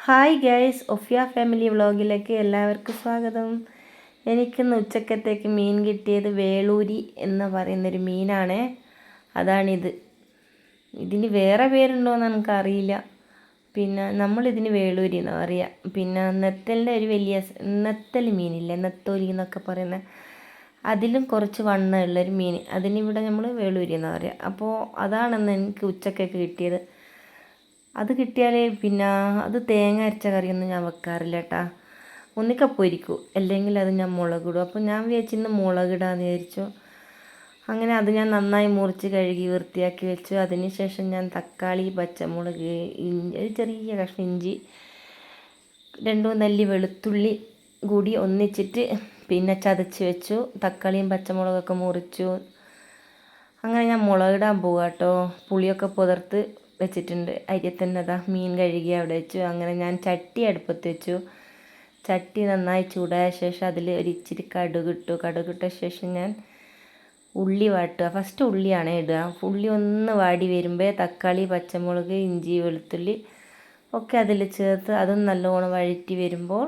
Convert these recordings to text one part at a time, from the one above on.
Hi guys, ഒഫിയ family വ്ളോഗിലേക്ക് എല്ലാവർക്കും സ്വാഗതം. എനിക്കിന്ന് ഉച്ചക്കത്തേക്ക് മീൻ കിട്ടിയത് വേളൂരി എന്ന് പറയുന്നൊരു മീനാണ്. അതാണിത്. ഇതിന് വേറെ പേരുണ്ടോയെന്ന് നമുക്കറിയില്ല. പിന്നെ നമ്മളിതിന് വേളൂരി എന്നാണ് പറയുക. പിന്നെ നെത്തലിൻ്റെ ഒരു വലിയ നെത്തൽ മീനില്ലേ, നെത്തോലി എന്നൊക്കെ പറയുന്ന അതിലും കുറച്ച് വണ്ണമുള്ളൊരു മീൻ, അതിനിവിടെ നമ്മൾ വേളൂരി എന്നാണ് പറയുക. അപ്പോൾ അതാണെന്ന് എനിക്ക് ഉച്ചക്കൊക്കെ കിട്ടിയത്. അത് കിട്ടിയാൽ പിന്നെ അത് തേങ്ങ അരച്ച കറിയൊന്നും ഞാൻ വെക്കാറില്ല കേട്ടാ. ഒന്നിക്ക പൊരിക്കും, അല്ലെങ്കിൽ അത് ഞാൻ മുളകിടും. അപ്പോൾ ഞാൻ വിചാരിച്ചിന്ന് മുളകിടാന്ന് വിചാരിച്ചു. അങ്ങനെ അത് ഞാൻ നന്നായി മുറിച്ച് കഴുകി വൃത്തിയാക്കി വെച്ചു. അതിന് ശേഷം ഞാൻ തക്കാളി, പച്ചമുളക്, ഒരു ചെറിയ കഷ്ണം ഇഞ്ചി, 2 നെല്ലി വെളുത്തുള്ളി കൂടി ഒന്നിച്ചിട്ട് പിന്നെ ചതച്ച് വെച്ചു. തക്കാളിയും പച്ചമുളകൊക്കെ മുറിച്ചു. അങ്ങനെ ഞാൻ മുളകിടാൻ പോവാം കേട്ടോ. പുളിയൊക്കെ പുതിർത്ത് വെച്ചിട്ടുണ്ട്. അരിയിൽ തന്നെ അതാ മീൻ കഴുകി അവിടെ വെച്ചു. അങ്ങനെ ഞാൻ ചട്ടി അടുപ്പത്ത് വെച്ചു. ചട്ടി നന്നായി ചൂടായ ശേഷം അതിൽ ഒരു ഇച്ചിരി കടുകിട്ട ശേഷം ഞാൻ ഉള്ളി വാട്ടുക. ഫസ്റ്റ് ഉള്ളിയാണ് ഇടുക. ഉള്ളി ഒന്ന് വാടി വരുമ്പോൾ തക്കാളി, പച്ചമുളക്, ഇഞ്ചി, വെളുത്തുള്ളി ഒക്കെ അതിൽ ചേർത്ത് അതും നല്ലോണം വഴറ്റി വരുമ്പോൾ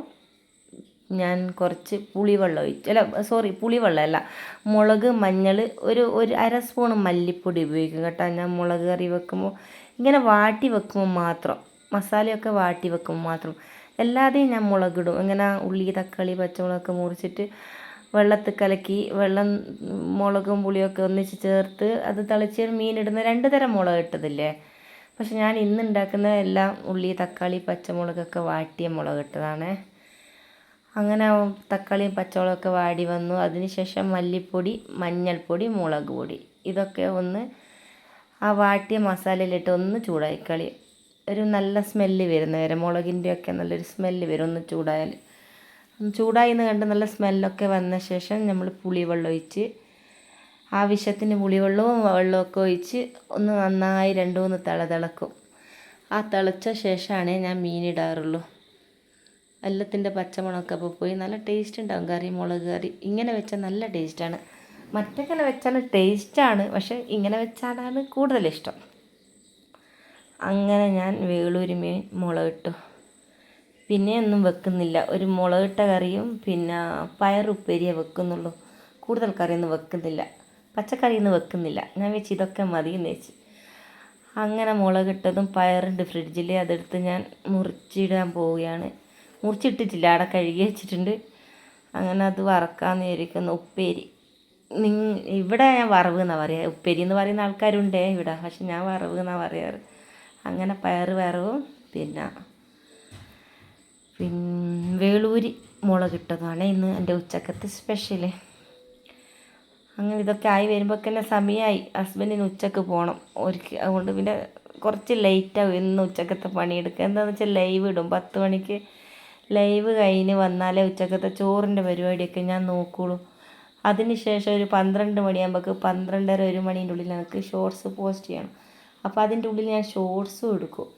ഞാൻ കുറച്ച് പുളിവെള്ളം ഒഴിച്ചു. പുളിവെള്ളമല്ല, മുളക്, മഞ്ഞൾ, ഒരു അര സ്പൂൺ മല്ലിപ്പൊടി ഉപയോഗിക്കും കേട്ടോ. ഞാൻ മുളക് കറി വെക്കുമ്പോൾ ഇങ്ങനെ വാട്ടി വെക്കുമ്പോൾ മാത്രം, മസാലയൊക്കെ വാട്ടി വെക്കുമ്പോൾ മാത്രം, എല്ലാതെയും ഞാൻ മുളകിടും. ഇങ്ങനെ ഉള്ളി, തക്കാളി, പച്ചമുളകൊക്കെ മുറിച്ചിട്ട് വെള്ളത്തിൽ കലക്കി, മുളകും പുളിയൊക്കെ ഒന്നിച്ച് ചേർത്ത് അത് തിളച്ച് മീനിടുന്ന 2 തരം മുളക് ഇട്ടതില്ലേ. പക്ഷെ ഞാൻ ഇന്ന് ഉണ്ടാക്കുന്ന എല്ലാം ഉള്ളി, തക്കാളി, പച്ചമുളകൊക്കെ വാട്ടിയ മുളക് ഇട്ടതാണ്. അങ്ങനെ തക്കാളിയും പച്ചമുളകൊക്കെ വാടി വന്നു. അതിനുശേഷം മല്ലിപ്പൊടി, മഞ്ഞൾപ്പൊടി, മുളക് പൊടി ഇതൊക്കെ ഒന്ന് ആ വാട്ടിയ മസാലയിലിട്ട് ഒന്ന് ചൂടായി ഒരു നല്ല സ്മെല്ല് വരുന്ന വരെ, മുളകിൻ്റെയൊക്കെ നല്ലൊരു സ്മെല്ല് വരും ഒന്ന് ചൂടായാൽ. ചൂടായി എന്ന് കണ്ട് നല്ല സ്മെല്ലൊക്കെ വന്ന ശേഷം നമ്മൾ പുളിവെള്ളം ഒഴിച്ച്, ആവശ്യത്തിന് പുളിവെള്ളവും വെള്ളമൊക്കെ ഒഴിച്ച് ഒന്ന് നന്നായി 2-3 തിളക്കും. ആ തിളച്ച ശേഷമാണ് ഞാൻ മീനിടാറുള്ളൂ. എല്ലാത്തിൻ്റെ പച്ചമുളകൊക്കെ അപ്പോൾ പോയി നല്ല ടേസ്റ്റ് ഉണ്ടാകും കറി, മുളക് കറി. ഇങ്ങനെ വെച്ചാൽ നല്ല ടേസ്റ്റാണ്. മറ്റങ്ങനെ വെച്ചാൽ ടേസ്റ്റാണ്, പക്ഷെ ഇങ്ങനെ വെച്ചാലാണ് കൂടുതലിഷ്ടം. അങ്ങനെ ഞാൻ വേളൂരി മീൻ മുളകിട്ടു. പിന്നെ ഒന്നും വെക്കുന്നില്ല. ഒരു മുളകിട്ട കറിയും പിന്നെ പയറുപ്പേരിയേ വെക്കുന്നുള്ളൂ. കൂടുതൽ കറിയൊന്നും വെക്കുന്നില്ല, പച്ചക്കറിയൊന്നും വെക്കുന്നില്ല. ഞാൻ വെച്ച് ഇതൊക്കെ മതിയെന്ന് വെച്ച്. അങ്ങനെ മുളകിട്ടതും പയറുണ്ട് ഫ്രിഡ്ജിൽ, അതെടുത്ത് ഞാൻ മുറിച്ചിടാൻ പോവുകയാണ്. മുറിച്ചിട്ടിട്ടില്ല, അവിടെ കഴുകി വെച്ചിട്ടുണ്ട്. അങ്ങനെ അത് വറക്കാമെന്ന് വിചാരിക്കുന്നു. ഉപ്പേരി ഇവിടെ ഞാൻ വറവ് എന്നാണ് പറയുക. ഉപ്പേരി എന്ന് പറയുന്ന ആൾക്കാരുണ്ടേ ഇവിടെ, പക്ഷെ ഞാൻ വറവ് എന്നാണ് പറയാറ്. അങ്ങനെ പയറ് വറവും പിന്നെ വേളൂരി മുളകിട്ടതാണ് ഇന്ന് എൻ്റെ ഉച്ചക്കത്തെ സ്പെഷ്യല്. അങ്ങനെ ഇതൊക്കെ ആയി വരുമ്പോൾ തന്നെ സമയമായി. ഹസ്ബൻഡിന് ഉച്ചക്ക് പോകണം ഒരിക്കൽ. അതുകൊണ്ട് പിന്നെ കുറച്ച് ലേറ്റാവും ഇന്ന് ഉച്ചക്കത്തെ പണിയെടുക്കുക. എന്താണെന്ന് വെച്ചാൽ ലൈവ് ഇടും 10 മണിക്ക്. ലൈവ് കഴിഞ്ഞ് വന്നാലേ ഉച്ചക്കത്തെ ചോറിൻ്റെ പരിപാടിയൊക്കെ ഞാൻ നോക്കുകയുള്ളൂ. അതിന് ശേഷം ഒരു 12 മണിയാകുമ്പോഴേക്ക് 12:30-1 മണീൻ്റെ ഉള്ളിൽ എനിക്ക് ഷോർട്സ് പോസ്റ്റ് ചെയ്യണം. അപ്പോൾ അതിൻ്റെ ഉള്ളിൽ ഞാൻ ഷോർട്സും എടുക്കും.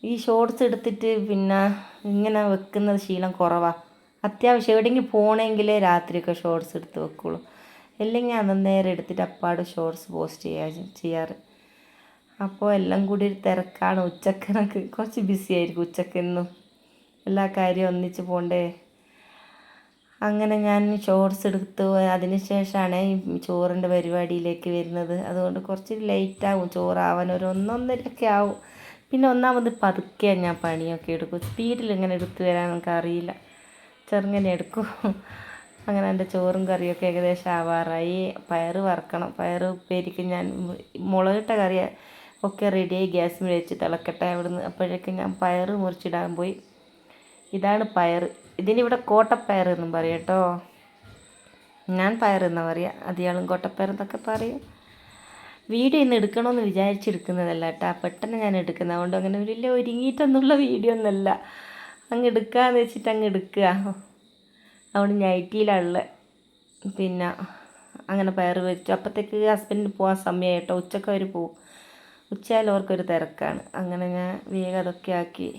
ഈ ഷോർട്സ് എടുത്തിട്ട് പിന്നെ ഇങ്ങനെ വെക്കുന്നത് ശീലം കുറവാണ്. അത്യാവശ്യം എവിടെയെങ്കിലും പോകണമെങ്കിലേ രാത്രിയൊക്കെ ഷോർട്സ് എടുത്ത് വെക്കുകയുള്ളൂ. അല്ലെങ്കിൽ അന്നേരം എടുത്തിട്ട് അപ്പാട് ഷോർട്സ് പോസ്റ്റ് ചെയ്യാറ്. അപ്പോൾ എല്ലാം കൂടി ഒരു തിരക്കാണ്. ഉച്ചക്ക് കുറച്ച് ബിസി ആയിരിക്കും ഉച്ചക്കെന്നും. എല്ലാ കാര്യവും ഒന്നിച്ച് പോകണ്ടേ. അങ്ങനെ ഞാൻ ഷോർട്സ് എടുത്തു. അതിന് ശേഷമാണ് ഈ ചോറിൻ്റെ പരിപാടിയിലേക്ക് വരുന്നത്. അതുകൊണ്ട് കുറച്ച് ലേറ്റാവും ചോറാവാൻ, ഒരു 1-1:30 ആവും. പിന്നെ ഒന്നാമത് പതുക്കെ ഞാൻ പണിയൊക്കെ എടുക്കും. സ്പീഡിൽ ഇങ്ങനെ എടുത്തു വരാൻ നമുക്ക് അറിയില്ല, ചെറുങ്ങനെ എടുക്കും. അങ്ങനെ എൻ്റെ ചോറും കറിയൊക്കെ ഏകദേശം ആവാറായി. പയറ് വറക്കണം. പയറ് ഉപ്പേരിക്ക് ഞാൻ മുളകിട്ട കറി ഒക്കെ റെഡിയായി ഗ്യാസിൽ വെച്ച് തിളക്കട്ടെ അവിടുന്ന്. അപ്പോഴേക്കും ഞാൻ പയറ് മുറിച്ചിടാൻ പോയി. ഇതാണ് പയർ. ഇതിനിവിടെ കോട്ടപ്പയർ എന്നും പറയും കേട്ടോ. ഞാൻ പയറെന്നാണ് പറയുക, അതിയാളും കോട്ടപ്പയർ എന്നൊക്കെ പറയും. വീഡിയോ ഇന്ന് എടുക്കണമെന്ന് വിചാരിച്ചെടുക്കുന്നതല്ല കേട്ടോ, പെട്ടെന്ന് ഞാൻ എടുക്കുന്നത്. അതുകൊണ്ട് അങ്ങനെ വലിയ ഒരുങ്ങിയിട്ടൊന്നുള്ള വീഡിയോ ഒന്നുമല്ല, അങ്ങ് എടുക്കാമെന്ന് വെച്ചിട്ട് അങ്ങ് എടുക്കുക. അതുകൊണ്ട് നൈറ്റിയിലുള്ള പിന്നെ അങ്ങനെ പയർ വെച്ചു. അപ്പോഴത്തേക്ക് ഹസ്ബൻഡിന് പോകാൻ സമയമായി കേട്ടോ. ഉച്ചക്ക് അവർ പോവും. ഉച്ചയായാലും അവർക്കൊരു തിരക്കാണ്. അങ്ങനെ ഞാൻ വേഗം അതൊക്കെ ആക്കി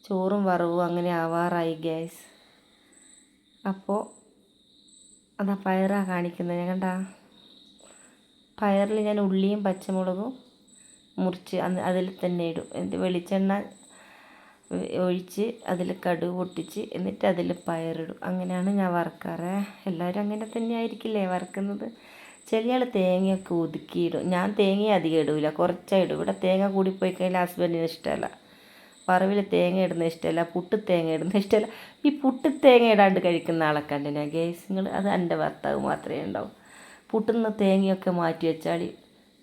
ചോറും വറവും അങ്ങനെ ആവാറായി ഗ്യാസ്. അപ്പോൾ അതാ പയറാണ് കാണിക്കുന്നത്. ഞാൻ കണ്ടാ പയറിൽ ഞാൻ ഉള്ളിയും പച്ചമുളകും മുറിച്ച് അതിൽ തന്നെ ഇടും. വെളിച്ചെണ്ണ ഒഴിച്ച് അതിൽ കടുക് പൊട്ടിച്ച് എന്നിട്ട് അതിൽ പയറിടും. അങ്ങനെയാണ് ഞാൻ വറുക്കാറ്. എല്ലാവരും അങ്ങനെ തന്നെ ആയിരിക്കില്ലേ വറുക്കുന്നത്. ചില ആൾ തേങ്ങയൊക്കെ ഒതുക്കിയിടും. ഞാൻ തേങ്ങ അധികം ഇടില്ല, കുറച്ചേ ഇടും. ഇവിടെ തേങ്ങ കൂടിപ്പോയി കഴിഞ്ഞാൽ ഹസ്ബൻഡിന് ഇഷ്ടമല്ല. വറവിൽ തേങ്ങ ഇടുന്ന ഇഷ്ടമല്ല, പുട്ട് തേങ്ങ ഇടുന്ന ഇഷ്ടമല്ല. ഈ പുട്ട് തേങ്ങ ഇടാണ്ട് കഴിക്കുന്ന ആളെ കണ്ടിനാ ഗേസ് നിങ്ങൾ? അത് എൻ്റെ ഭർത്താവ് മാത്രമേ ഉണ്ടാവും. പുട്ടുന്ന തേങ്ങയൊക്കെ മാറ്റി വെച്ചാൽ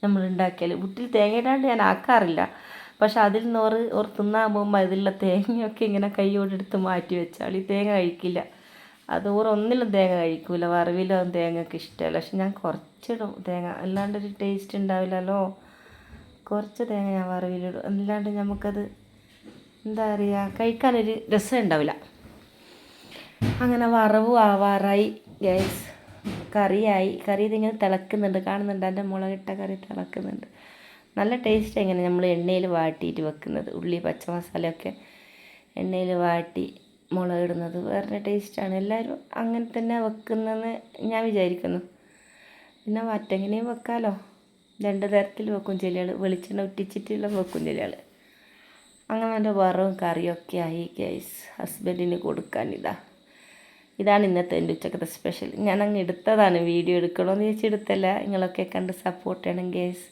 നമ്മൾ ഉണ്ടാക്കിയാൽ, പുട്ടിൽ തേങ്ങ ഇടാണ്ട് ഞാൻ ആക്കാറില്ല. പക്ഷെ അതിൽ നിന്ന് ഓർ തിന്നാൻ പോകുമ്പോൾ അതിലുള്ള തേങ്ങയൊക്കെ ഇങ്ങനെ കൈയോടെടുത്ത് മാറ്റി വെച്ചാൽ ഈ തേങ്ങ കഴിക്കില്ല. അത് ഒന്നിലും തേങ്ങ കഴിക്കില്ല. വറവിലോ തേങ്ങയൊക്കെ ഇഷ്ടമല്ല. പക്ഷെ ഞാൻ കുറച്ചിടും തേങ്ങ, അല്ലാണ്ടൊരു ടേസ്റ്റ് ഉണ്ടാവില്ലല്ലോ. കുറച്ച് തേങ്ങ ഞാൻ വറവിലിടും, അല്ലാണ്ട് നമുക്കത് എന്താ പറയുക, കഴിക്കാനൊരു രസം ഉണ്ടാവില്ല. അങ്ങനെ വറവും ആവാറായി ഗ്യാസ്. കറിയായി. കറി ഇതിങ്ങനെ തിളക്കുന്നുണ്ട്, കാണുന്നുണ്ട്. എൻ്റെ മുളകിട്ട കറി തിളക്കുന്നുണ്ട്. നല്ല ടേസ്റ്റ്. എങ്ങനെ നമ്മൾ എണ്ണയിൽ വാട്ടിയിട്ട് വെക്കുന്നത്, ഉള്ളി പച്ചമസാലയൊക്കെ എണ്ണയിൽ വാട്ടി മുളകിടുന്നത് വേറെ ടേസ്റ്റാണ്. എല്ലാവരും അങ്ങനെ തന്നെ വെക്കുന്നതെന്ന് ഞാൻ വിചാരിക്കുന്നു. പിന്നെ മറ്റെങ്ങനെയും വെക്കാമല്ലോ. 2 തരത്തിൽ വെക്കും. ചില ആൾ വെളിച്ചെണ്ണ ഉറ്റിച്ചിട്ടുള്ള വെക്കും, ചില ആൾ. അങ്ങനെ എൻ്റെ വറവും കറിയൊക്കെ ആയി ഗൈസ്. ഹസ്ബൻഡിന് കൊടുക്കാൻ ഇതാണ് ഇന്നത്തെ എൻ്റെ ഉച്ചക്കത്തെ സ്പെഷ്യൽ. ഞാൻ അങ്ങ് എടുത്തതാണ്, വീഡിയോ എടുക്കണമെന്ന് ചോദിച്ചെടുത്തല്ല. നിങ്ങളൊക്കെ കണ്ട് സപ്പോർട്ട് ചെയ്യണം ഗൈസ്.